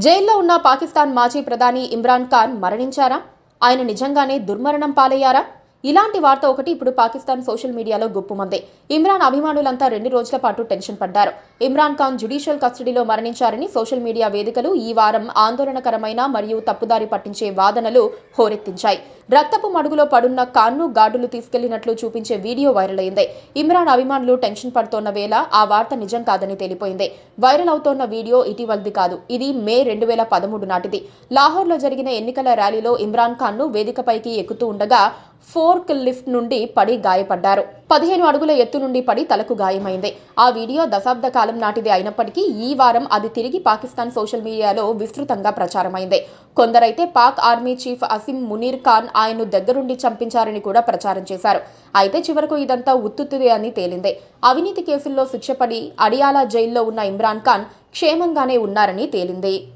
జైల్లో ఉన్న పాకిస్తాన్ మాజీ ప్రధాని ఇమ్రాన్ ఖాన్ మరణించారా? ఆయన నిజంగానే దుర్మరణం పాలయ్యారా? ఇలాంటి వార్త ఒకటి ఇప్పుడు పాకిస్తాన్ సోషల్ మీడియాలో గుప్పుమంది. ఇమ్రాన్ అభిమానులంతా 2 రోజుల పాటు టెన్షన్ పడ్డారు. ఇమ్రాన్ ఖాన్ జ్యుడిషియల్ కస్టడీలో మరణించారని సోషల్ మీడియా వేదికలు ఈ వారం ఆందోళనకరమైన మరియు తప్పుదారి పట్టించే వాదనలు హోరెత్తించాయి. రక్తపు మడుగులో పడున్న ఖాన్ను గార్డులు తీసుకెళ్లినట్లు చూపించే వీడియో వైరల్ అయింది. ఇమ్రాన్ అభిమానులు టెన్షన్ పడుతోన్న వేళ ఆ వార్త నిజం కాదని తేలిపోయింది. వైరల్ అవుతోన్న వీడియో ఇటీవలది కాదు. ఇది మే 2013 నాటిది. లాహోర్లో జరిగిన ఎన్నికల ర్యాలీలో ఇమ్రాన్ ఖాన్ను వేదికపైకి ఎక్కుతూ ఉండగా ఫోర్క్ లిఫ్ట్ నుండి పడి గాయపడ్డారు. 15 అడుగుల ఎత్తు నుండి పడి తలకు గాయమైంది. ఆ వీడియో దశాబ్ద కాలం నాటిది అయినప్పటికీ ఈ వారం అది తిరిగి పాకిస్తాన్ సోషల్ మీడియాలో విస్తృతంగా ప్రచారమైంది. కొందరైతే పాక్ ఆర్మీ చీఫ్ అసిమ్ మునీర్ ఖాన్ ఆయన్ను దగ్గరుండి చంపించారని కూడా ప్రచారం చేశారు. అయితే చివరకు ఇదంతా ఉత్తుత్తిదే అని తేలింది. అవినీతి కేసుల్లో శిక్ష పడి అడియాలా జైల్లో ఉన్న ఇమ్రాన్ ఖాన్ క్షేమంగానే ఉన్నారని తేలింది.